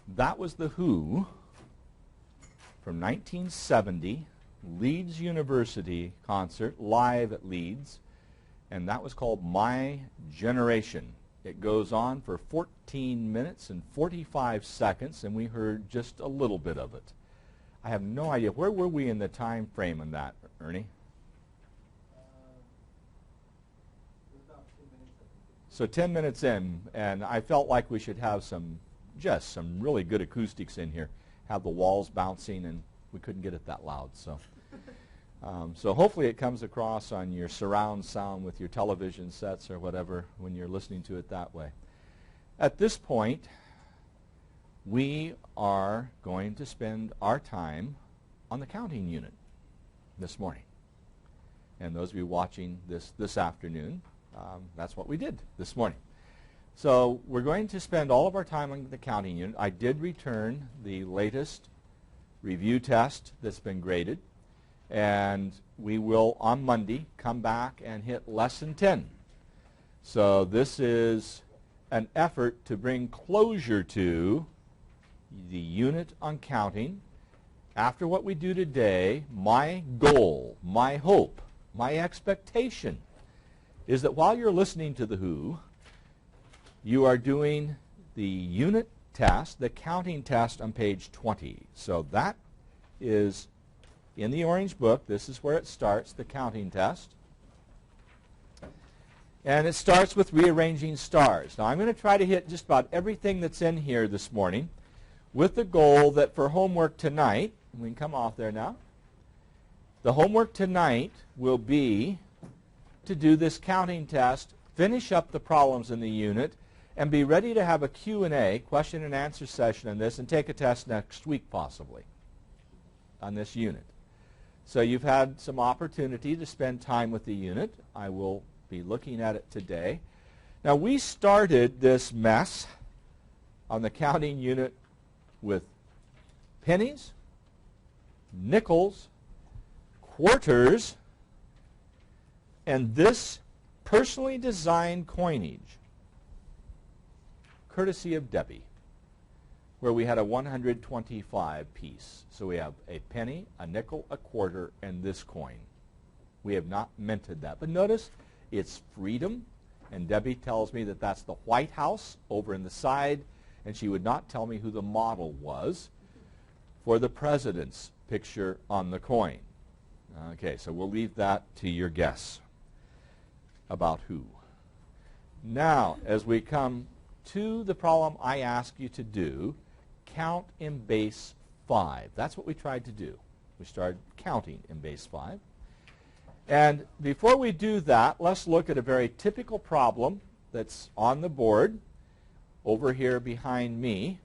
That was the Who from 1970, Leeds University concert, live at Leeds, and that was called My Generation. It goes on for 14 minutes and 45 seconds, and we heard just a little bit of it. I have no idea. Where were we in the time frame on that, Ernie? About 10 minutes. So 10 minutes in, and I felt like we should have just some really good acoustics in here. Have the walls bouncing, and we couldn't get it that loud. So hopefully it comes across on your surround sound with your television sets or whatever when you're listening to it that way. At this point, we are going to spend our time on the counting unit this morning. And those of you watching this afternoon, that's what we did this morning. So we're going to spend all of our time on the counting unit. I did return the latest review test that's been graded. And we will, on Monday, come back and hit Lesson 10. So this is an effort to bring closure to the unit on counting. After what we do today, my goal, my hope, my expectation is that while you're listening to the Who, you are doing the unit test, the counting test on page 20. So that is in the orange book. This is where it starts, the counting test. And it starts with rearranging stars. Now I'm going to try to hit just about everything that's in here this morning with the goal that for homework tonight, we can come off there now, the homework tonight will be to do this counting test, finish up the problems in the unit, and be ready to have a Q&A, question and answer session on this, and take a test next week possibly on this unit. So you've had some opportunity to spend time with the unit. I will be looking at it today. Now we started this mess on the counting unit with pennies, nickels, quarters, and this personally designed coinage, courtesy of Debbie, where we had a 125 piece. So we have a penny, a nickel, a quarter, and this coin. We have not minted that. But notice it's freedom, and Debbie tells me that that's the White House over in the side, and she would not tell me who the model was for the president's picture on the coin. Okay, so we'll leave that to your guess about who. Now, as we come to the problem I ask you to do, count in base 5. That's what we tried to do. We started counting in base 5. And before we do that, let's look at a very typical problem that's on the board over here behind me,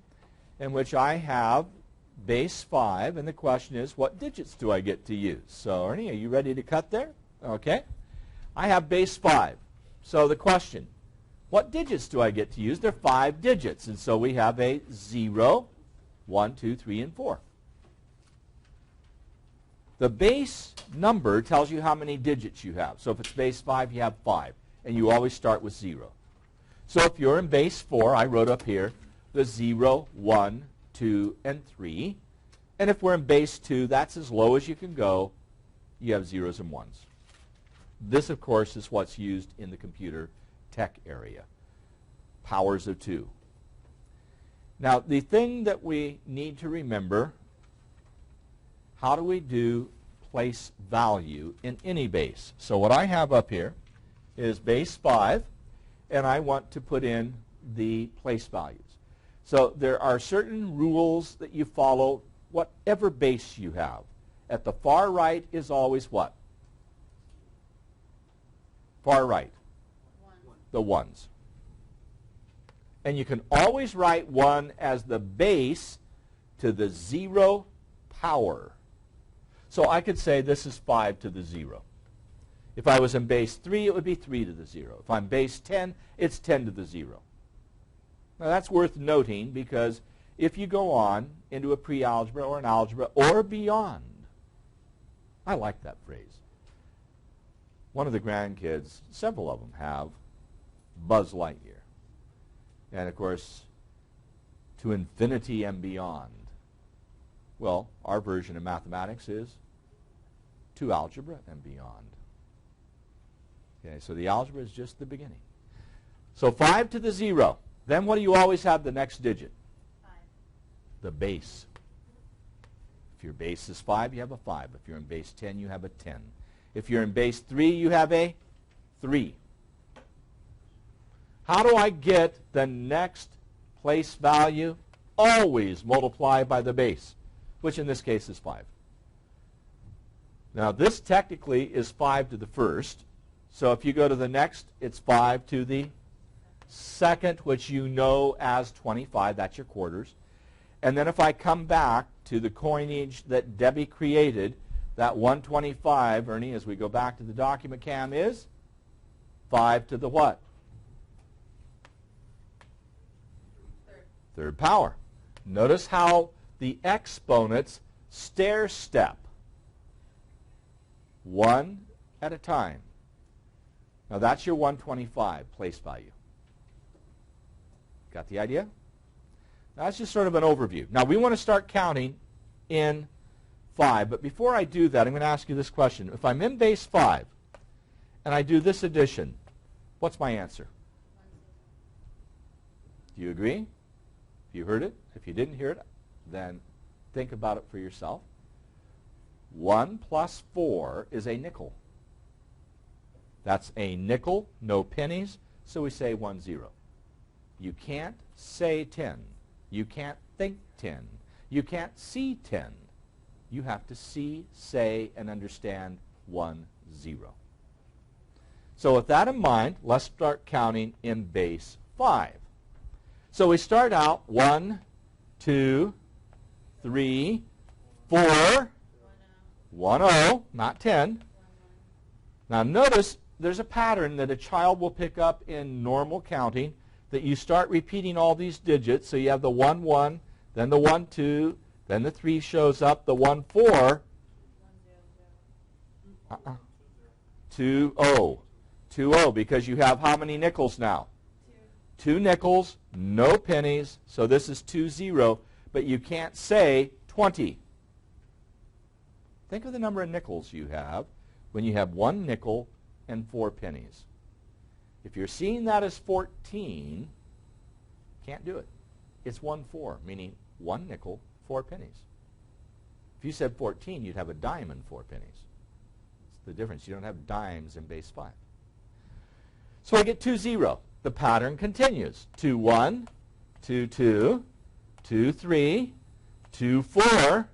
in which I have base 5, and the question is, what digits do I get to use? So, Ernie, are you ready to cut there? Okay. I have base 5. So the question, what digits do I get to use? They're 5 digits, and so we have a 0, 1, 2, 3, and 4. The base number tells you how many digits you have. So if it's base 5, you have 5, and you always start with 0. So if you're in base 4, I wrote up here the 0, 1, 2, and 3. And if we're in base 2, that's as low as you can go. You have zeros and ones. This, of course, is what's used in the computer tech area. Powers of 2. Now, the thing that we need to remember, how do we do place value in any base? So what I have up here is base 5, and I want to put in the place values. So there are certain rules that you follow, whatever base you have. At the far right is always what? Far right. 1. The ones. And you can always write 1 as the base to the 0 power. So I could say this is 5 to the 0. If I was in base 3, it would be 3 to the 0. If I'm base 10, it's 10 to the 0. Now that's worth noting, because if you go on into a pre-algebra or an algebra or beyond, I like that phrase. One of the grandkids, several of them have Buzz Lightyear. And of course, to infinity and beyond. Well, our version of mathematics is to algebra and beyond. Okay, so the algebra is just the beginning. So 5 to the 0. Then what do you always have the next digit? 5. The base. If your base is 5, you have a 5. If you're in base 10, you have a 10. If you're in base 3, you have a 3. How do I get the next place value? Always multiply by the base, which in this case is 5. Now this technically is 5 to the first. So if you go to the next, it's 5 to the second, which you know as 25. That's your quarters. And then if I come back to the coinage that Debbie created, that 125, Ernie, as we go back to the document cam, is 5 to the what? Third power. Notice how the exponents stair step. One at a time. Now that's your 125 place value. Got the idea? That's just sort of an overview. Now we want to start counting in 5, but before I do that, I'm going to ask you this question. If I'm in base 5 and I do this addition, what's my answer? Do you agree? If you heard it, if you didn't hear it, then think about it for yourself. 1 plus 4 is a nickel. That's a nickel, no pennies, so we say 1 0. You can't say 10. You can't think 10. You can't see 10. You have to see, say, and understand 1 0. So with that in mind, let's start counting in base 5. So we start out 1, 2, 3, 4, 1 0, not 10. Now notice there's a pattern that a child will pick up in normal counting, that you start repeating all these digits. So you have the 1 1, then the 1 2, then the 3 shows up, the 1 4, 2 0. 2 0, because you have how many nickels now? 2 nickels, no pennies, so this is 2 0, but you can't say 20. Think of the number of nickels you have when you have 1 nickel and 4 pennies. If you're seeing that as 14, can't do it. It's 1 4, meaning 1 nickel, 4 pennies. If you said 14, you'd have a dime and 4 pennies. It's the difference. You don't have dimes in base 5. So I get 2 0. The pattern continues. 2 1, 2 2, 2 3, 2 4.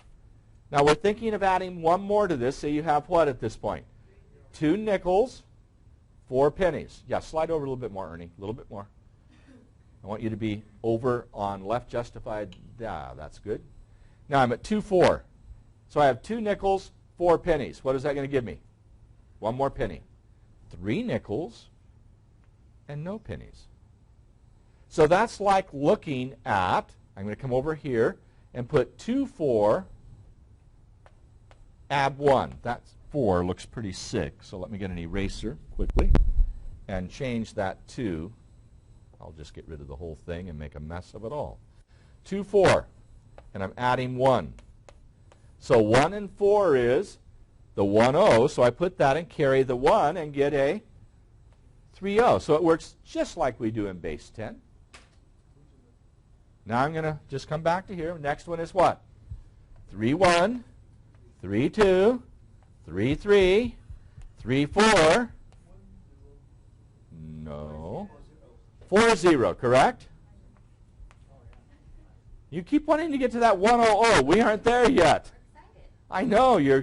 Now we're thinking of adding one more to this, so you have what at this point? 2 nickels, 4 pennies. Yeah, slide over a little bit more, Ernie. A little bit more. I want you to be over on left justified. Yeah, that's good. Now I'm at 2 4. So I have 2 nickels, 4 pennies. What is that going to give me? 1 more penny. 3 nickels and no pennies. So that's like looking at, I'm going to come over here and put 2 4, add 1. That's 4 looks pretty sick, so let me get an eraser quickly and change that to, I'll just get rid of the whole thing and make a mess of it all. 2 4, and I'm adding 1. So 1 and 4 is the 1 0, so I put that and carry the 1 and get a 3 0. So it works just like we do in base 10. Now I'm going to just come back to here. Next one is what? 3 1, 3 2, 3 3, 3 4. No. 4 0, correct? You keep wanting to get to that 100. We aren't there yet. I know, you're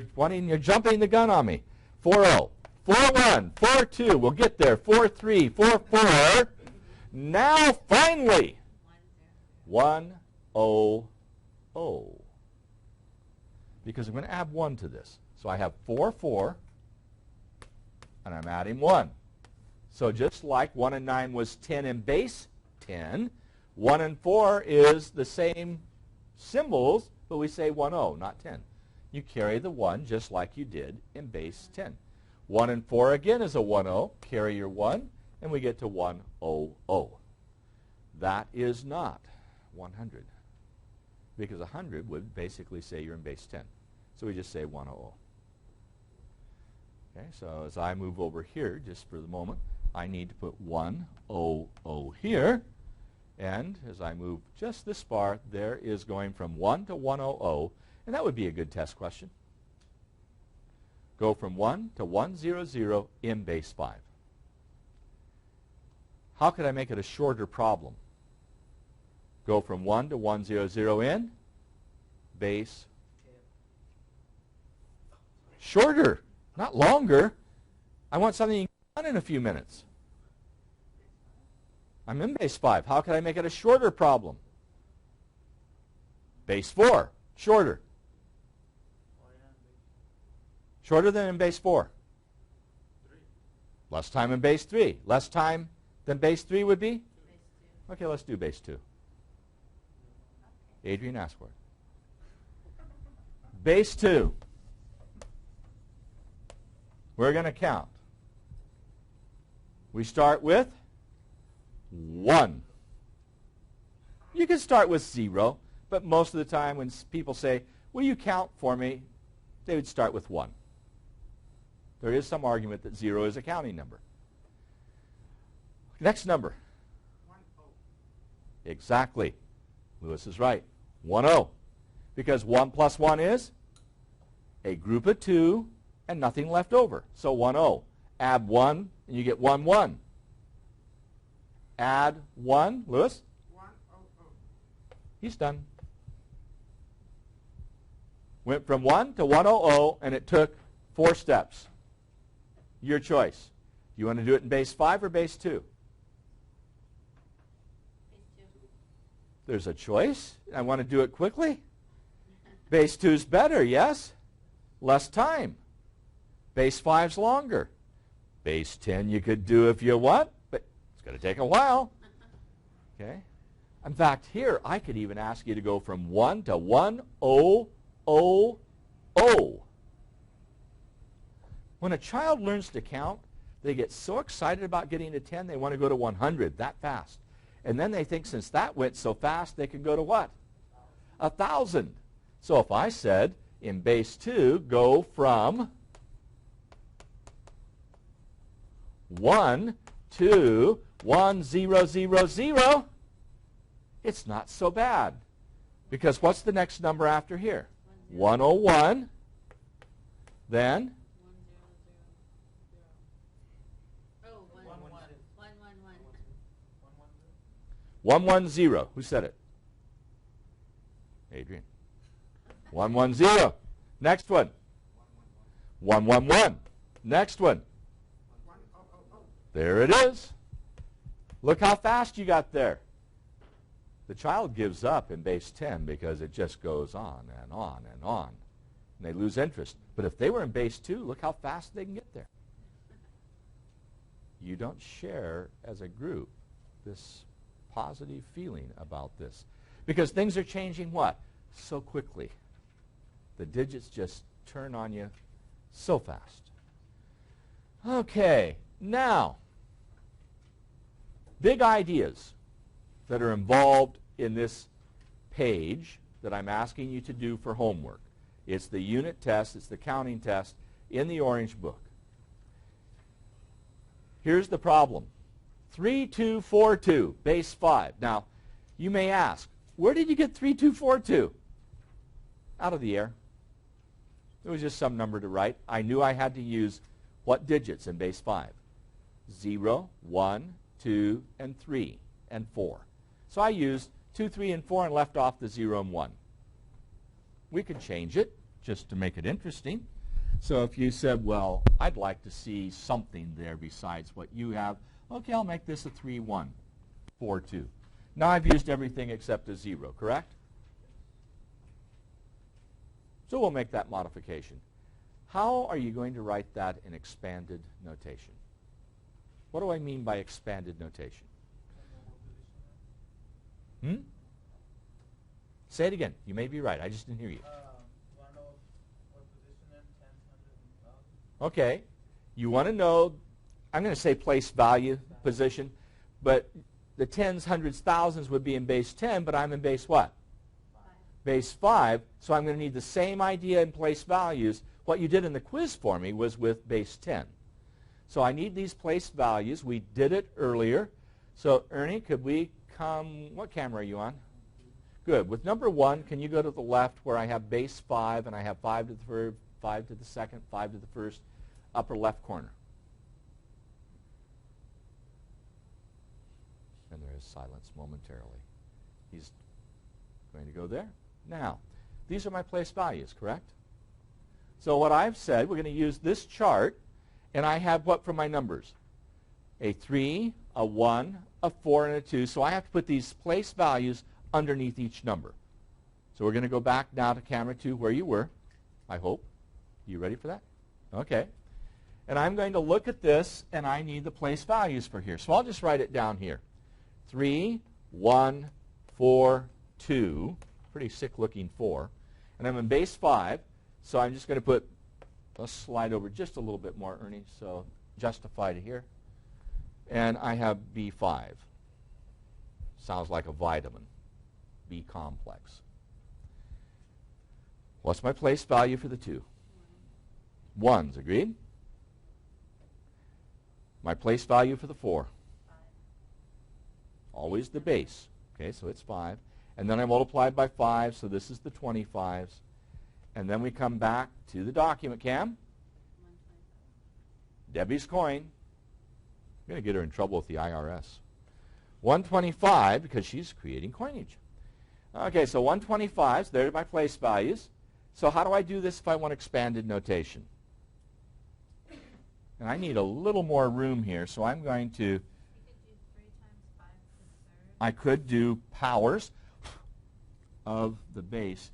jumping the gun on me. 4 0. 4 1, 4 2. We'll get there. 4 3, 4 4. Now finally 1 0 0. Because I'm going to add 1 to this. So I have 4 4, and I'm adding 1. So just like 1 and 9 was 10 in base 10, 1 and 4 is the same symbols, but we say 1 0, not 10. You carry the 1 just like you did in base 10. 1 and 4 again is a 1 0. Carry your 1, and we get to 1 0 0. That is not 100. because 100 would basically say you're in base 10. So we just say 100. Okay, so as I move over here, just for the moment, I need to put 100 here. And as I move just this far, there is going from 1 to 100, and that would be a good test question. Go from 1 to 100 in base 5. How could I make it a shorter problem? Go from 1 to 100 in base. Shorter, not longer. I want something you can done in a few minutes. I'm in base 5. How can I make it a shorter problem? Base 4, shorter. Shorter than in base 4. Less time in base 3. Less time than base 3 would be? Okay, let's do base 2. Adrian asked for it. Base 2. We're going to count. We start with 1. You can start with 0, but most of the time when people say, will you count for me, they would start with 1. There is some argument that 0 is a counting number. Next number. 10. Exactly. Lewis is right. 10. Because 1 plus 1 is a group of 2 and nothing left over. So 10. Add 1 and you get 1, 1. Add 1, Lewis? 100. He's done. Went from 1 to 100 and it took 4 steps. Your choice. You want to do it in base 5 or base 2? Base 2. There's a choice. I want to do it quickly. Base 2 is better, yes? Less time. Base 5's longer. Base 10 you could do if you want, but it's going to take a while. Okay? In fact, here I could even ask you to go from 1 to 1000. When a child learns to count, they get so excited about getting to 10, they want to go to 100 that fast. And then they think since that went so fast, they can go to what? 1000. So if I said in base 2, go from 1 to 1000, it's not so bad. Because what's the next number after here? 101. Then 110. Who said it? Adrian. 110. Next one. 111. Next one. There it is. Look how fast you got there. The child gives up in base 10 because it just goes on and on and on. And they lose interest. But if they were in base 2, look how fast they can get there. You don't share as a group this positive feeling about this. Because things are changing what? So quickly. The digits just turn on you so fast. Okay, now, big ideas that are involved in this page that I'm asking you to do for homework. It's the unit test, it's the counting test in the orange book. Here's the problem. 3242, base 5. Now, you may ask, where did you get 3242? Out of the air. It was just some number to write. I knew I had to use what digits in base 5? 0, 1, 2, and 3, and 4. So I used 2, 3, and 4 and left off the 0 and 1. We could change it just to make it interesting. So if you said, well, I'd like to see something there besides what you have, okay, I'll make this a 3, 1, 4, 2. Now I've used everything except a 0, correct? So we'll make that modification. How are you going to write that in expanded notation? What do I mean by expanded notation? Say it again. You may be right. I just didn't hear you. Okay. You want to know, I'm going to say place value position, but the tens, hundreds, thousands would be in base 10, but I'm in base what? base 5, so I'm going to need the same idea in place values. What you did in the quiz for me was with base 10. So I need these place values. We did it earlier. So Ernie, could we come, what camera are you on? Good. With number 1, can you go to the left where I have base 5 and I have 5 to the third, 5 to the second, 5 to the first, upper left corner. And there is silence momentarily. He's going to go there. Now, these are my place values, correct? So what I've said, we're going to use this chart, and I have what for my numbers? A 3, a 1, a 4, and a 2. So I have to put these place values underneath each number. So we're going to go back now to camera 2 where you were, I hope. You ready for that? Okay. And I'm going to look at this, and I need the place values for here. So I'll just write it down here. 3, 1, 4, 2. Pretty sick-looking 4. And I'm in base 5, so I'm just going to put, let's slide over just a little bit more, Ernie, so justify to here. And I have B5. Sounds like a vitamin. B complex. What's my place value for the 2? 1s, agreed? My place value for the 4? 5. Always the base. Okay, so it's 5. And then I multiply by 5, so this is the 25s. And then we come back to the document cam. 125. Debbie's coin. I'm going to get her in trouble with the IRS. 125 because she's creating coinage. Okay, so 125s, there are my place values. So how do I do this if I want expanded notation? And I need a little more room here, so I'm going to... You could do 3 times 5 to the third. I could do powers of the base.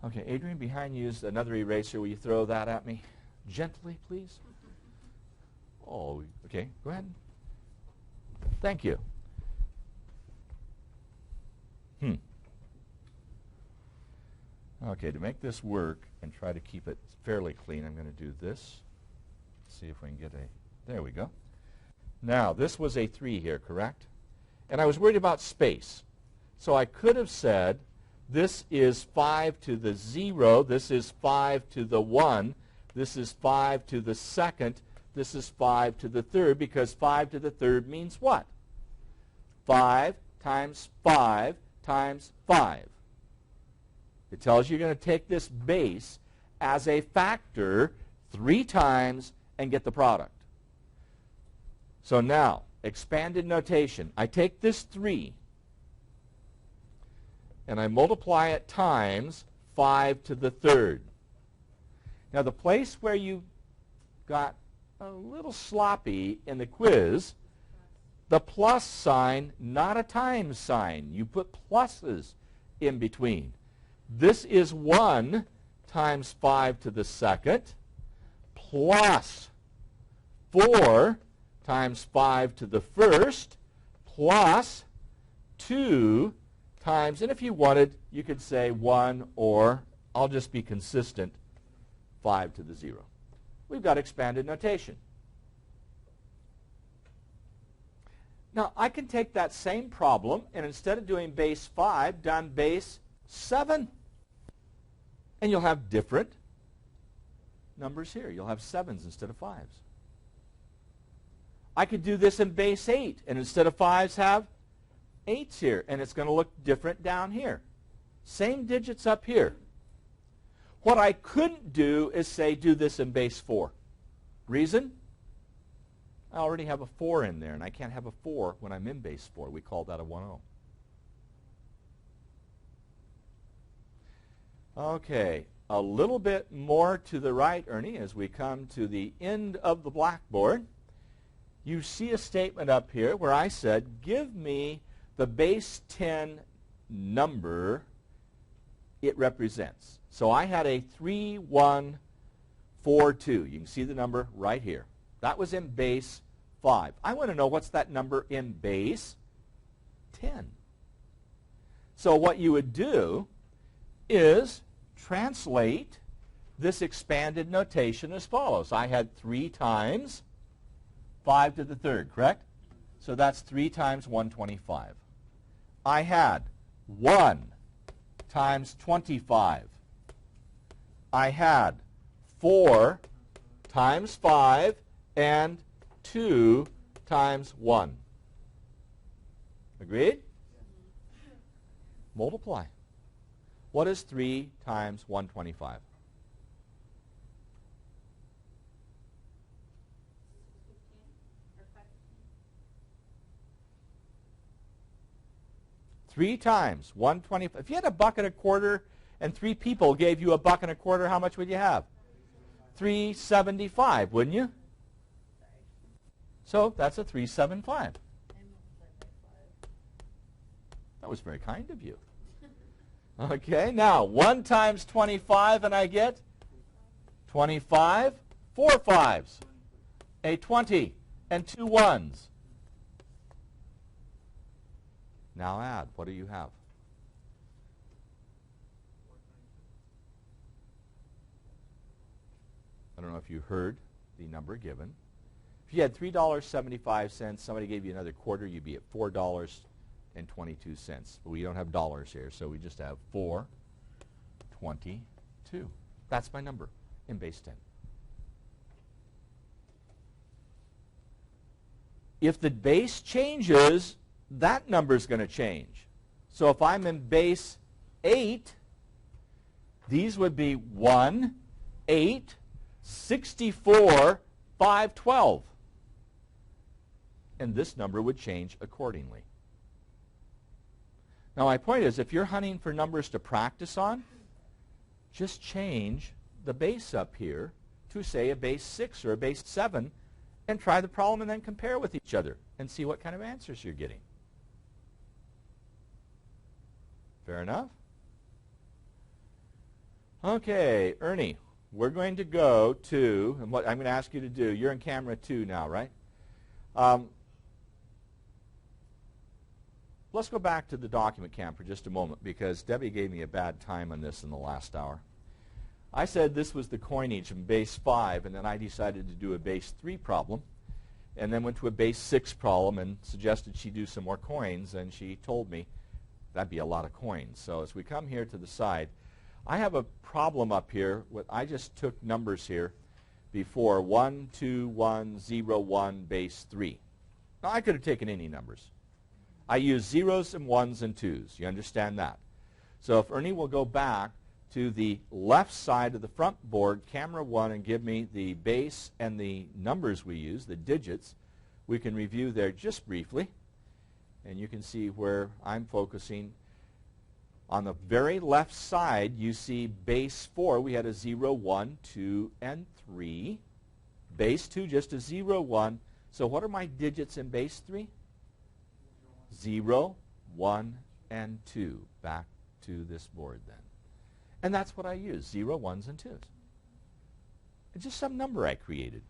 Okay, Adrian, behind you is another eraser. Will you throw that at me? Gently, please. Oh, okay, go ahead. Thank you. Okay, to make this work and try to keep it fairly clean, I'm going to do this. See if we can get a... There we go. Now, this was a 3 here, correct? And I was worried about space. So I could have said, this is 5 to the 0, this is 5 to the 1, this is 5 to the second, this is 5 to the third, because 5 to the third means what? 5 times 5 times 5. It tells you you're going to take this base as a factor 3 times and get the product. So now, expanded notation. I take this 3 and I multiply it times 5 to the third. Now the place where you got a little sloppy in the quiz, the plus sign, not a times sign. You put pluses in between. This is 1 times 5 to the second plus 4 times 5 to the first plus 2 times, and if you wanted, you could say 1 or, I'll just be consistent, 5 to the 0. We've got expanded notation. Now, I can take that same problem and instead of doing base 5, done base 7. And you'll have different numbers here. You'll have 7s instead of 5s. I could do this in base 8, and instead of 5s have 8s here, and it's going to look different down here. Same digits up here. What I couldn't do is say do this in base 4. Reason? I already have a 4 in there, and I can't have a 4 when I'm in base 4. We call that a 1-0. Okay, a little bit more to the right, Ernie, as we come to the end of the blackboard. You see a statement up here where I said, give me the base 10 number it represents. So I had a 3, 1, 4, 2. You can see the number right here. That was in base 5. I want to know what's that number in base 10. So what you would do is translate this expanded notation as follows. I had 3 times 5 to the third, correct? So that's 3 times 125. I had 1 times 25. I had 4 times 5 and 2 times 1. Agreed? Multiply. What is 3 times 125? 3 times 125. If you had a buck and a quarter and 3 people gave you a buck and a quarter, how much would you have? 375, wouldn't you? So that's a 375. That was very kind of you. Okay, now 1 times 25 and I get 25, 4 5s, a 20, and 2 1s. Now add. What do you have? I don't know if you heard the number given. If you had $3.75, somebody gave you another quarter, you'd be at $4.22. But we don't have dollars here, so we just have 422. That's my number in base 10. If the base changes, that number is going to change. So if I'm in base 8, these would be 1, 8, 64, 512. And this number would change accordingly. Now my point is, if you're hunting for numbers to practice on, just change the base up here to, say, a base 6 or a base 7, and try the problem and then compare with each other and see what kind of answers you're getting. Fair enough? Okay, Ernie, we're going to go to, and what I'm going to ask you to do, you're in camera 2 now, right? Let's go back to the document cam for just a moment, because Debbie gave me a bad time on this in the last hour. I said this was the coinage in base 5, and then I decided to do a base 3 problem, and then went to a base 6 problem and suggested she do some more coins, and she told me that'd be a lot of coins. So as we come here to the side, I have a problem up here. I just took numbers here before 1, 2, 1, 0, 1, base 3. Now I could have taken any numbers. I use 0s and 1s and 2s. You understand that? So if Ernie will go back to the left side of the front board, camera 1, and give me the base and the numbers we use, the digits, we can review there just briefly. And you can see where I'm focusing. On the very left side, you see base 4. We had a 0, 1, 2, and 3. Base 2, just a 0, 1. So what are my digits in base 3? 0, 1, and 2. Back to this board then. And that's what I use, 0, 1s, and 2s. It's just some number I created.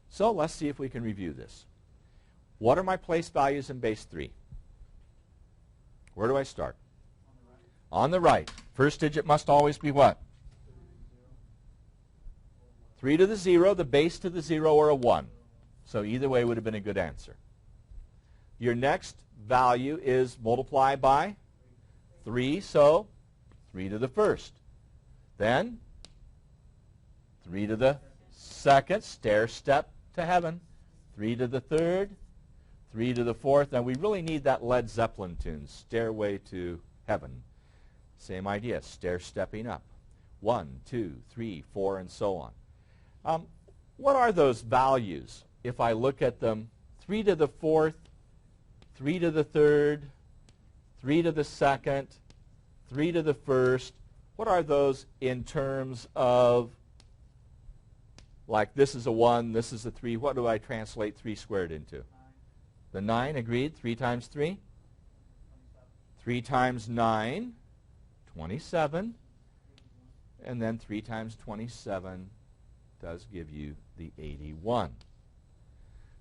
So let's see if we can review this. What are my place values in base 3? Where do I start? On the right. First digit must always be what? 3 to the 0, the base to the 0, or a 1. So either way would have been a good answer. Your next value is multiply by 3, so 3 to the first. Then 3 to the second, stair step to heaven. 3 to the third, 3 to the fourth. Now we really need that Led Zeppelin tune, Stairway to Heaven. Same idea, stair stepping up. 1, 2, 3, 4, and so on. What are those values? If I look at them, 3 to the fourth, 3 to the third, 3 to the second, 3 to the first. What are those in terms of, like this is a 1, this is a 3. What do I translate 3 squared into? 9. The 9, agreed. 3 times 3? 27. 3 times 9, 27. And then 3 times 27 does give you the 81.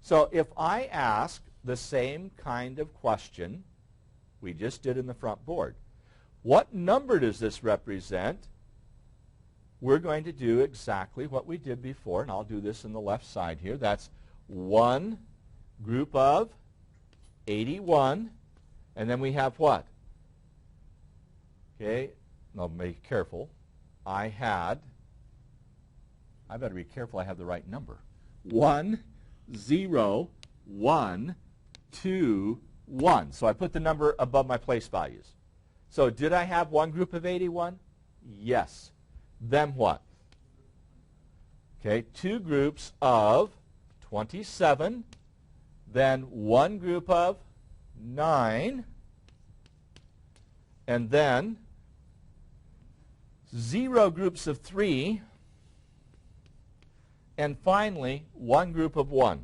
So if I ask the same kind of question we just did in the front board, what number does this represent? We're going to do exactly what we did before, and I'll do this in the left side here. That's one group of 81, and then we have what? Okay, now be careful. I better be careful I have the right number. 1, 0, 1, 2, 1. So I put the number above my place values. So did I have one group of 81? Yes. Then what? Okay, two groups of 27, then one group of 9, and then 0 groups of 3, and finally one group of 1.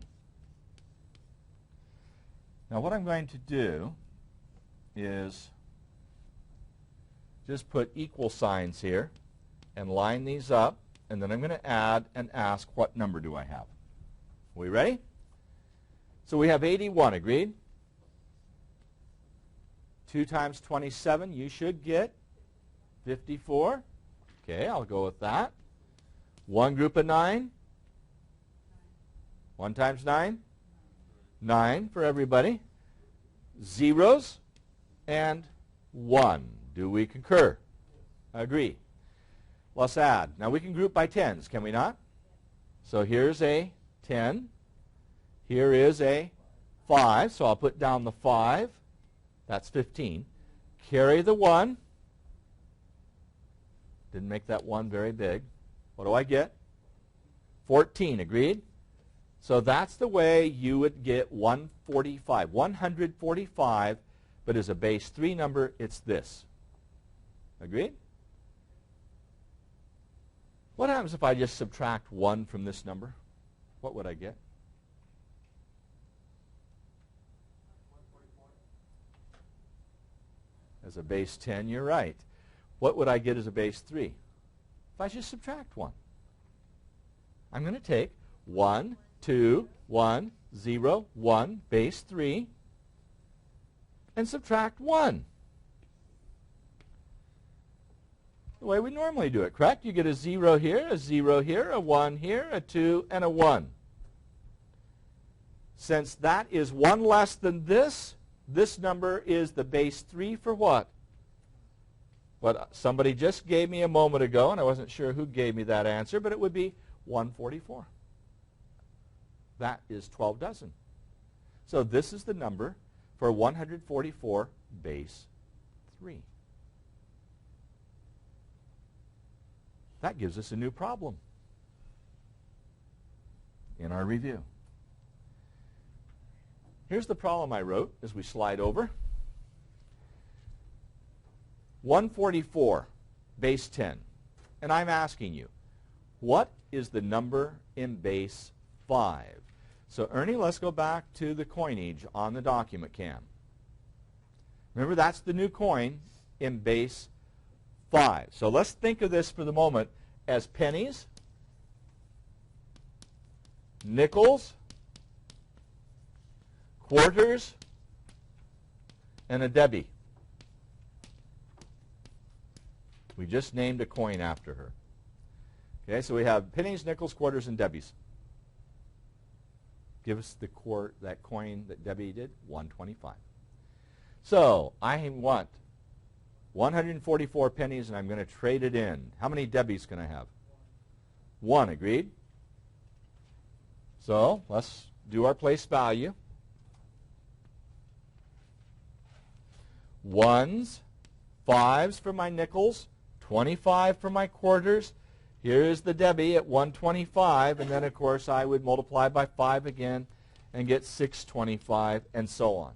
Now what I'm going to do is just put equal signs here and line these up, and then I'm going to add and ask what number do I have. We ready? So we have 81, agreed? 2 times 27, you should get 54. Okay, I'll go with that. One group of 9. 1 times 9? 9 for everybody. Zeros and 1. Do we concur? Agree. Let's add. Now we can group by 10s, can we not? So here's a 10. Here is a 5. So I'll put down the 5. That's 15. Carry the 1. Didn't make that 1 very big. What do I get? 14. Agreed? So that's the way you would get 145. 145, but as a base 3 number, it's this. Agreed? What happens if I just subtract 1 from this number? What would I get? 144. As a base 10, you're right. What would I get as a base 3? If I just subtract 1. I'm going to take 1, 2, 1, 0, 1, base 3, and subtract 1. The way we normally do it, correct? You get a 0 here, a 0 here, a 1 here, a 2, and a 1. Since that is 1 less than this number is the base 3 for what? What somebody just gave me a moment ago, and I wasn't sure who gave me that answer, but it would be 144. That is 12 dozen. So this is the number for 144 base 3. That gives us a new problem in our review. Here's the problem I wrote as we slide over. 144 base 10. And I'm asking you, what is the number in base 5? So Ernie, let's go back to the coinage on the document cam. Remember, that's the new coin in base 5. So let's think of this for the moment as pennies, nickels, quarters, and a Debbie. We just named a coin after her. Okay, so we have pennies, nickels, quarters, and Debbies. Give us that coin that Debbie did, 125. So I want 144 pennies, and I'm going to trade it in. How many Debbies can I have? 1, agreed? So let's do our place value. 1s, 5s for my nickels, 25 for my quarters. Here's the Debbie at 125, and then, of course, I would multiply by 5 again and get 625, and so on.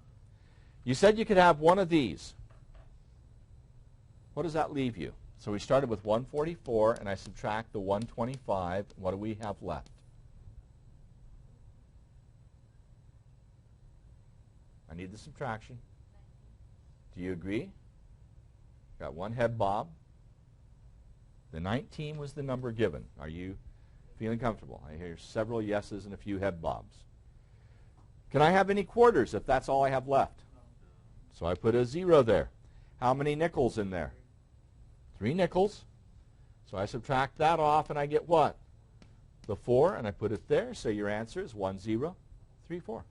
You said you could have one of these. What does that leave you? So we started with 144, and I subtract the 125. What do we have left? I need the subtraction. Do you agree? Got one head bob. The 19 was the number given. Are you feeling comfortable? I hear several yeses and a few head bobs. Can I have any quarters if that's all I have left? So I put a 0 there. How many nickels in there? 3 nickels. So I subtract that off, and I get what? The 4, and I put it there. So your answer is 1034.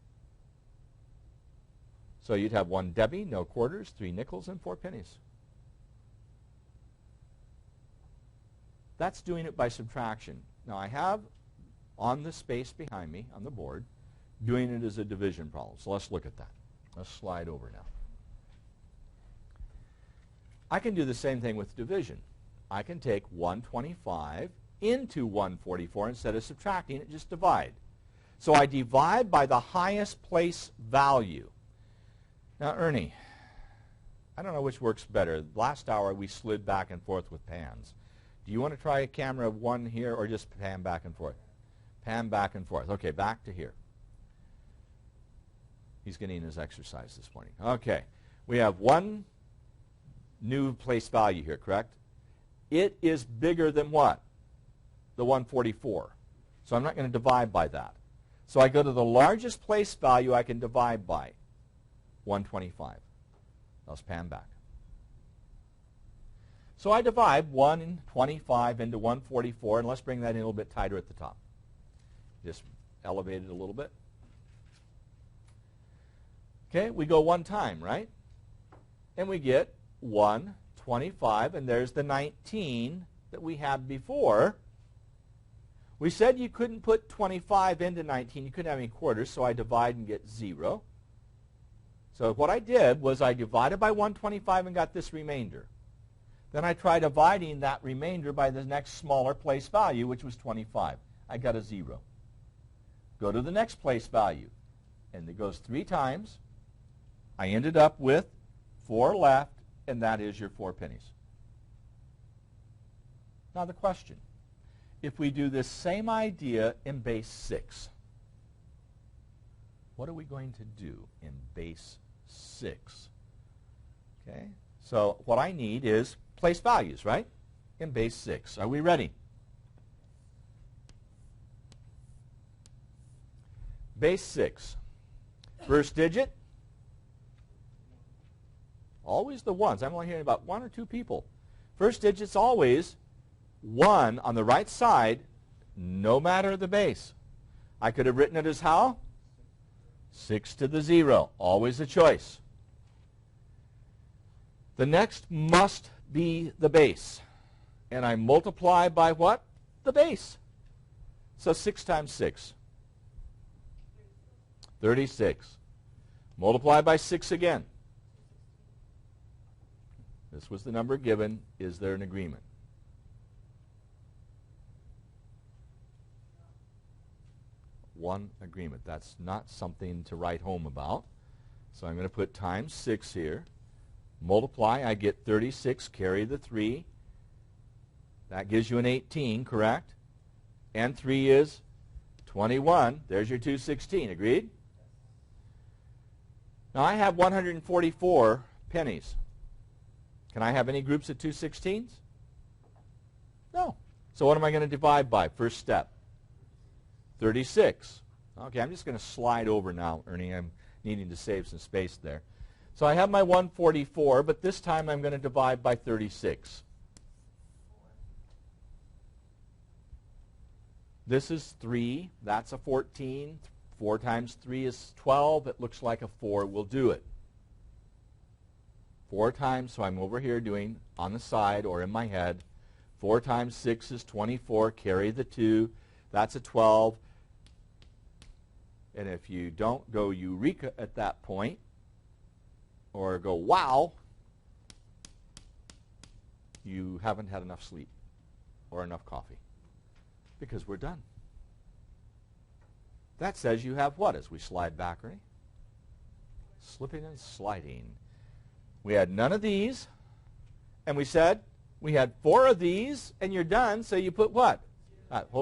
So you'd have 1 Debbie, no quarters, 3 nickels, and 4 pennies. That's doing it by subtraction. Now I have on the space behind me on the board doing it as a division problem. So let's look at that. Let's slide over now. I can do the same thing with division. I can take 125 into 144 instead of subtracting it, just divide. So I divide by the highest place value. Now, Ernie, I don't know which works better. Last hour we slid back and forth with pans. Do you want to try a camera one here or just pan back and forth? Pan back and forth. Okay, back to here. He's getting his exercise this morning. Okay, we have one new place value here, correct? It is bigger than what? The 144. So I'm not going to divide by that. So I go to the largest place value I can divide by, 125. Let's pan back. So I divide 125 into 144, and let's bring that in a little bit tighter at the top. Just elevate it a little bit. Okay, we go one time, right? And we get 125, and there's the 19 that we had before. We said you couldn't put 25 into 19. You couldn't have any quarters, so I divide and get 0. So what I did was I divided by 125 and got this remainder. Then I tried dividing that remainder by the next smaller place value, which was 25. I got a 0. Go to the next place value, and it goes 3 times. I ended up with 4 left, and that is your 4 pennies. Now the question, if we do this same idea in base 6, what are we going to do in base 6? Okay, so what I need is place values, right, in base 6. Are we ready? Base 6. First digit, always the ones. I'm only hearing about 1 or 2 people. First digit's always 1 on the right side, no matter the base. I could have written it as how? 6 to the 0. Always a choice. The next must be the base. And I multiply by what? The base. So 6 times 6. 36. Multiply by 6 again. This was the number given. Is there an agreement? One agreement. That's not something to write home about. So I'm going to put times 6 here. Multiply, I get 36, carry the 3. That gives you an 18, correct? And 3 is 21. There's your 216. Agreed? Now I have 144 pennies. Can I have any groups of 216s? No. So what am I going to divide by? First step. 36. Okay, I'm just going to slide over now, Ernie. I'm needing to save some space there. So I have my 144, but this time I'm going to divide by 36. This is 3. That's a 14. 4 times 3 is 12. It looks like a 4 will do it. 4 times, so I'm over here doing on the side or in my head. 4 times 6 is 24. Carry the 2. That's a 12. And if you don't go eureka at that point, or go wow, you haven't had enough sleep or enough coffee, because we're done. That says you have what as we slide back, right? Slipping and sliding. We had none of these, and we said we had 4 of these, and you're done, so you put what?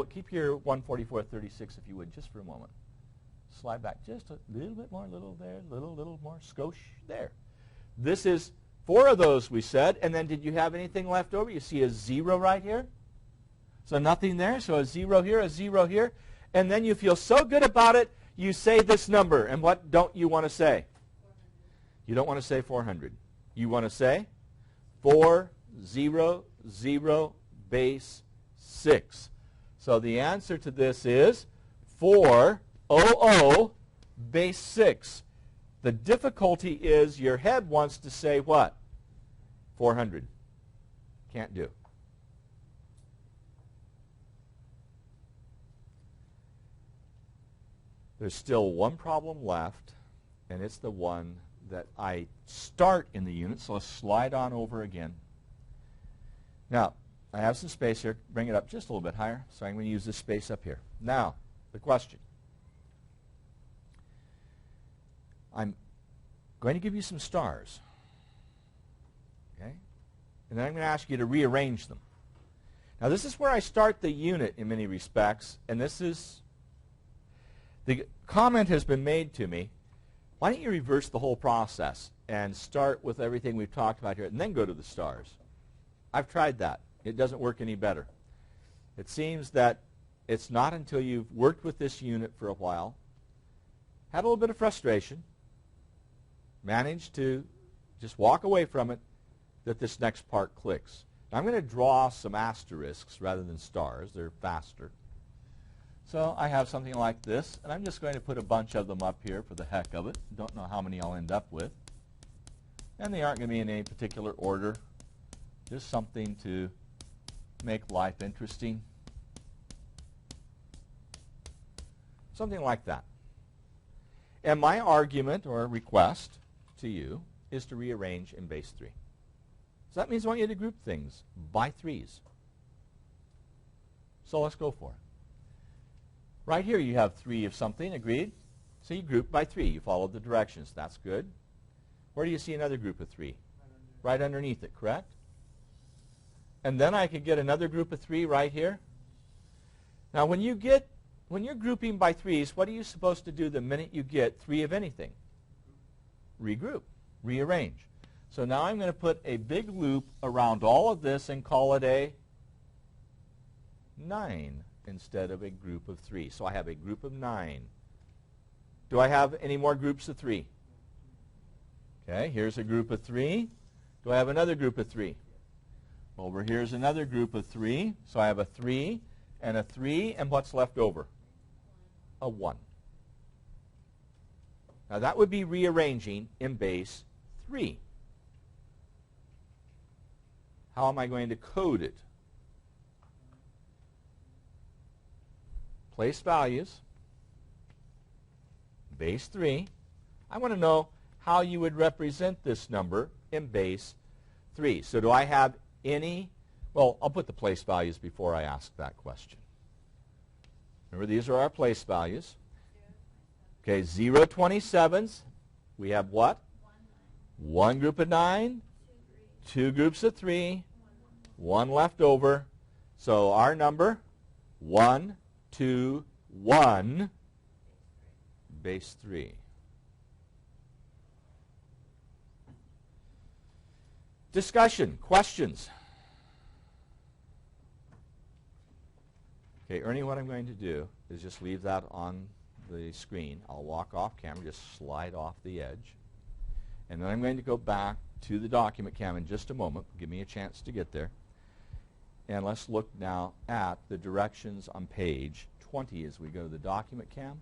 Keep your 144.36 if you would, just for a moment. Slide back just a little bit more, little there, little more, skosh there. This is 4 of those, we said, and then did you have anything left over? You see a 0 right here? So nothing there, so a 0 here, a 0 here. And then you feel so good about it, you say this number. And what don't you want to say? 400. You don't want to say 400. You want to say 400 base 6. So the answer to this is 400 base 6. The difficulty is your head wants to say what? 400. Can't do. There's still one problem left, and it's the one that I start in the unit. So let's slide on over again. Now, I have some space here. Bring it up just a little bit higher. So I'm going to use this space up here. Now, the question. I'm going to give you some stars. Okay? And then I'm going to ask you to rearrange them. Now, this is where I start the unit in many respects, and this is, the comment has been made to me, why don't you reverse the whole process and start with everything we've talked about here and then go to the stars? I've tried that. It doesn't work any better. It seems that it's not until you've worked with this unit for a while, had a little bit of frustration, managed to just walk away from it, that this next part clicks. Now, I'm going to draw some asterisks rather than stars. They're faster. So I have something like this, and I'm just going to put a bunch of them up here for the heck of it. Don't know how many I'll end up with. And they aren't going to be in any particular order. Just something to make life interesting. Something like that. And my argument or request to you is to rearrange in base 3. So that means I want you to group things by 3s. So let's go for it. Right here you have 3 of something, agreed? So you group by 3. You follow the directions. That's good. Where do you see another group of 3? Right underneath it, correct? And then I could get another group of 3 right here. Now when you're grouping by 3s, what are you supposed to do the minute you get 3 of anything? Regroup, rearrange. So now I'm going to put a big loop around all of this and call it a 9 instead of a group of 3. So I have a group of 9. Do I have any more groups of 3? Okay, here's a group of 3. Do I have another group of 3? Over here's another group of 3. So I have a 3 and a 3, and what's left over? A 1. Now that would be rearranging in base 3. How am I going to code it? Place values, base 3. I want to know how you would represent this number in base 3. So do I have any? Well, I'll put the place values before I ask that question. Remember, these are our place values. Okay, 0 27s. We have what? 1 group of 9, 2 groups of 3, 1 left over. So our number, 1, 2, 1, base 3. Discussion, questions? Okay, Ernie, what I'm going to do is just leave that on the screen. I'll walk off camera, just slide off the edge. And then I'm going to go back to the document cam in just a moment. Give me a chance to get there. And let's look now at the directions on page 20 as we go to the document cam.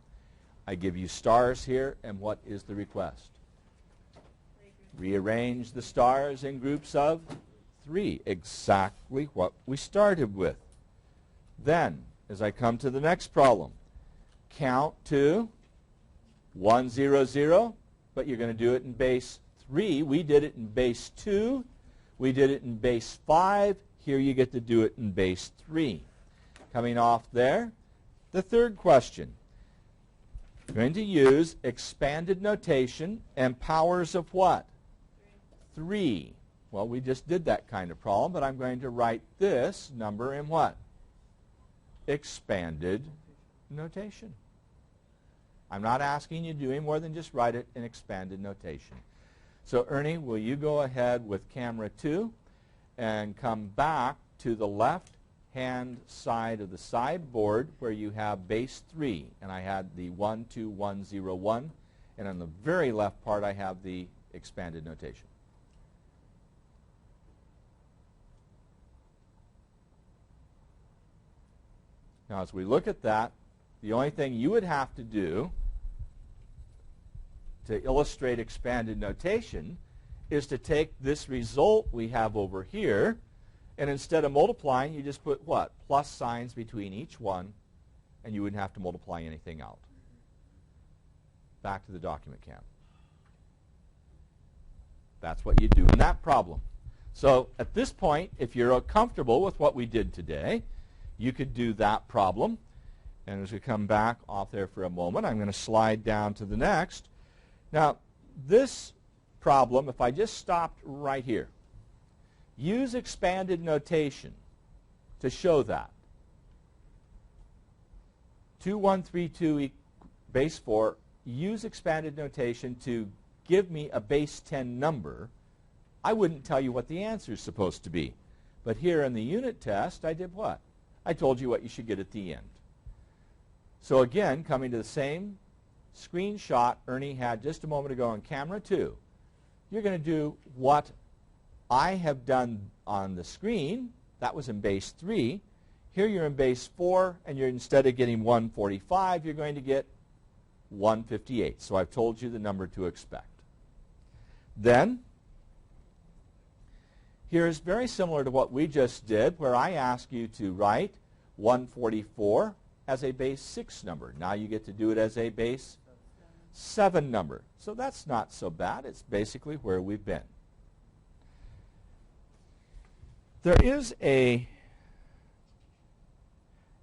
I give you stars here, and what is the request? Rearrange the stars in groups of 3. Exactly what we started with. Then, as I come to the next problem, count to 1, 0, 0, but you're going to do it in base 3. We did it in base 2. We did it in base 5. Here you get to do it in base 3. Coming off there, the third question. We're going to use expanded notation and powers of what? 3. Well, we just did that kind of problem, but I'm going to write this number in what? Expanded notation. I'm not asking you to do any more than just write it in expanded notation. So Ernie, will you go ahead with camera 2 and come back to the left-hand side of the sideboard where you have base 3. And I had the 1, 2, 1, 0, 1. And on the very left part, I have the expanded notation. Now, as we look at that, the only thing you would have to do to illustrate expanded notation is to take this result we have over here, and instead of multiplying, you just put what? Plus signs between each one, and you wouldn't have to multiply anything out. back to the document cam. That's what you do in that problem. So at this point, if you're comfortable with what we did today, you could do that problem. And as we come back off there for a moment, I'm going to slide down to the next. Now, this problem, if I just stopped right here, use expanded notation to show that. 2132 base 4, use expanded notation to give me a base 10 number. I wouldn't tell you what the answer is supposed to be. But here in the unit test, I did what? I told you what you should get at the end. So again, coming to the same screenshot Ernie had just a moment ago on camera 2, you're going to do what I have done on the screen. That was in base 3. Here you're in base 4, and you're instead of getting 145, you're going to get 158. So I've told you the number to expect. Then, here's very similar to what we just did, where I ask you to write 144 as a base 6 number. Now you get to do it as a base 7 number. So that's not so bad. It's basically where we've been. There is a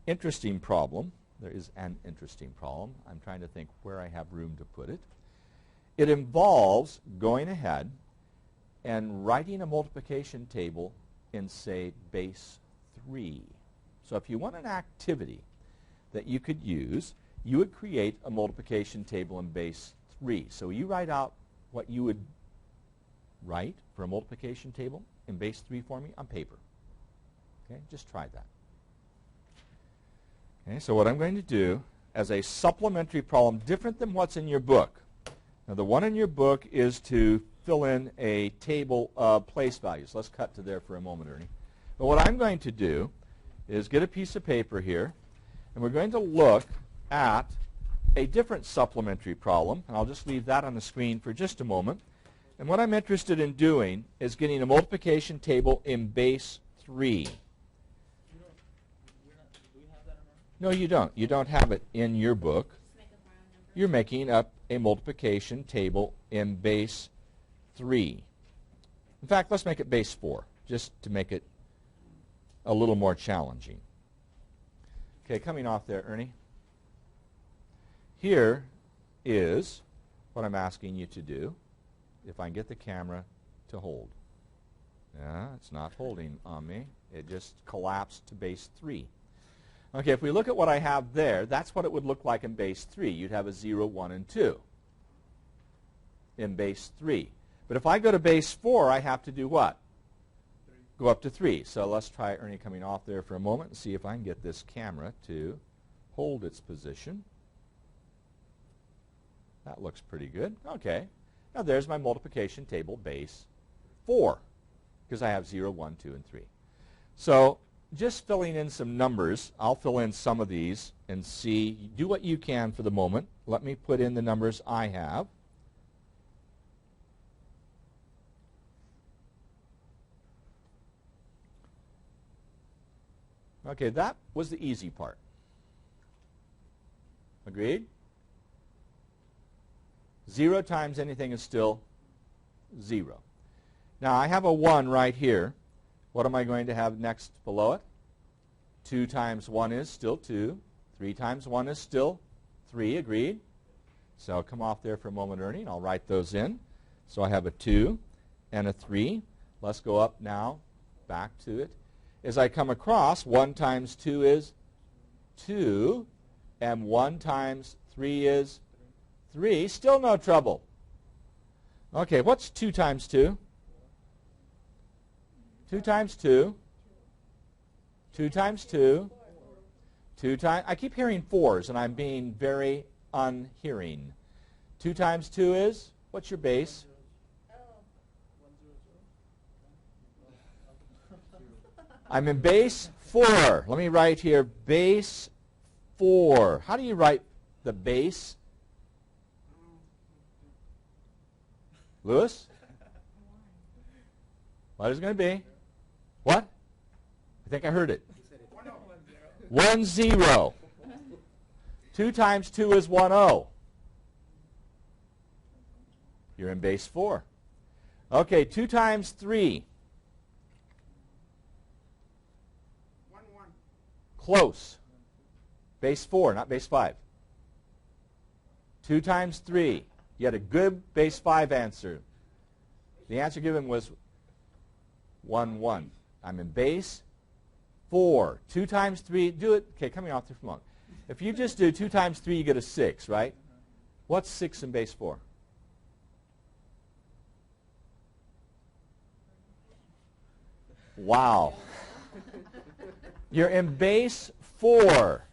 interesting problem. There is an interesting problem. I'm trying to think where I have room to put it. It involves going ahead and writing a multiplication table in, say, base 3. So if you want an activity that you could use, you would create a multiplication table in base 3. So you write out what you would write for a multiplication table in base 3 for me on paper. Okay, just try that. Okay, so what I'm going to do as a supplementary problem, different than what's in your book. Now the one in your book is to fill in a table of place values. Let's cut to there for a moment, Ernie. But what I'm going to do is get a piece of paper here, and we're going to look at a different supplementary problem, and I'll just leave that on the screen for just a moment. And what I'm interested in doing is getting a multiplication table in base 3. No, you don't. You don't have it in your book. You're making up a multiplication table in base 3. In fact, let's make it base 4, just to make it a little more challenging. Okay, coming off there, Ernie. Here is what I'm asking you to do, if I can get the camera to hold. Yeah, it's not holding on me. It just collapsed to base 3. Okay, if we look at what I have there, that's what it would look like in base 3. You'd have a 0, 1, and 2 in base 3. But if I go to base 4, I have to do what? Go up to 3. So let's try Ernie coming off there for a moment and see if I can get this camera to hold its position. That looks pretty good. Okay. Now there's my multiplication table base 4, because I have 0, 1, 2, and 3. So just filling in some numbers, I'll fill in some of these and see. Do what you can for the moment. Let me put in the numbers I have. Okay, that was the easy part. Agreed? 0 times anything is still 0. Now I have a 1 right here. What am I going to have next below it? 2 times 1 is still 2. 3 times 1 is still 3. Agreed? So I'll come off there for a moment, Ernie, and I'll write those in. So I have a 2 and a 3. Let's go up now, back to it. As I come across, 1 times 2 is 2, and 1 times 3 is 3. Still no trouble. Okay, what's 2 times 2? 2 times 2. 2 times 2. 2 times, I keep hearing 4s, and I'm being very unhearing. 2 times 2 is, what's your base? I'm in base 4. Let me write here, base 4. How do you write the base? Lewis? What is it going to be? What? I think I heard it. 1, 0. 2 times 2 is 1, 0. You're in base 4. Okay, 2 times 3. 1, 1. Close. Base 4, not base 5. 2 times 3. You had a good base 5 answer. The answer given was 1, 1. I'm in base 4. 2 times 3. Do it. Okay, coming off there for a moment. If you just do 2 times 3, you get a 6, right? What's 6 in base 4? Wow. You're in base 4.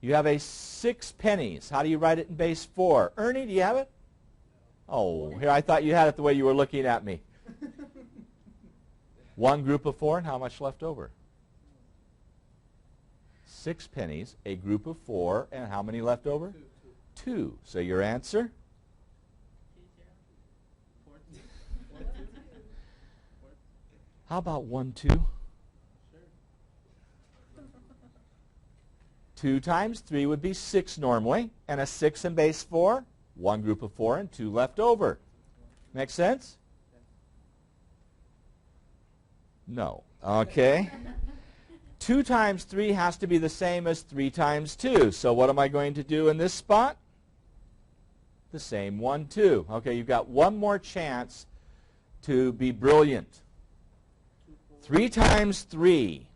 You have a 6 pennies. How do you write it in base 4? Ernie, do you have it? Oh, here, I thought you had it the way you were looking at me. 1 group of 4, and how much left over? 6 pennies, a group of 4, and how many left over? 2. So your answer? How about 1, 2? 2 times 3 would be 6 normally, and a 6 in base 4, 1 group of 4, and 2 left over. Make sense? No. Okay. 2 times 3 has to be the same as 3 times 2. So what am I going to do in this spot? The same 1, 2. Okay, you've got one more chance to be brilliant. 3 times 3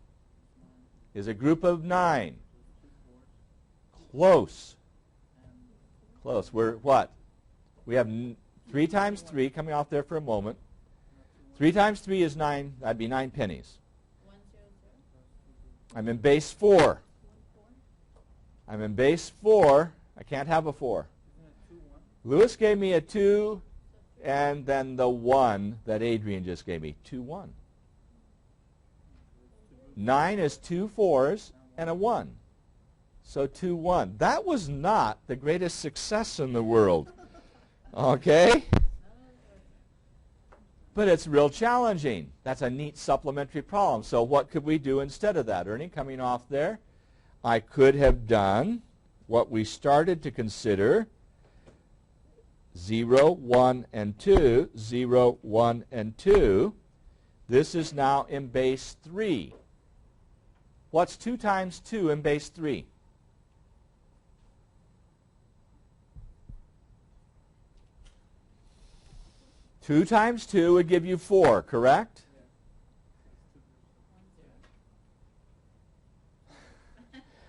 is a group of 9. Close. Close. We're what? We have 3 times 3, coming off there for a moment. 3 times 3 is 9. That'd be 9 pennies. 1, 0, 0. I'm in base 4. I'm in base 4. I can't have a 4. Lewis gave me a 2, and then the 1 that Adrian just gave me. 2, 1. 9 is 2 4s and a 1. So 2, 1. That was not the greatest success in the world. Okay? But it's real challenging. That's a neat supplementary problem. So what could we do instead of that? Ernie, coming off there, I could have done what we started to consider, 0, 1, and 2, 0, 1, and 2. This is now in base 3. What's 2 times 2 in base 3? Two times 2 would give you 4, correct?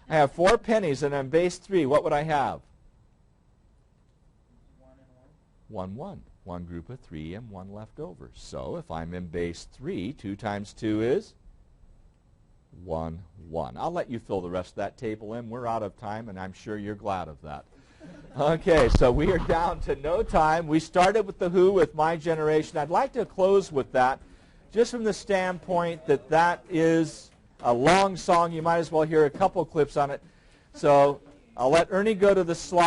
I have 4 pennies, and on base 3, what would I have? 1, 1. 1 group of 3 and 1 left over. So if I'm in base 3, 2 times 2 is 1, 1. I'll let you fill the rest of that table in. We're out of time, and I'm sure you're glad of that. Okay, so we are down to no time. We started with The Who with My Generation. I'd like to close with that, just from the standpoint that that is a long song. You might as well hear a couple clips on it. So I'll let Ernie go to the slide.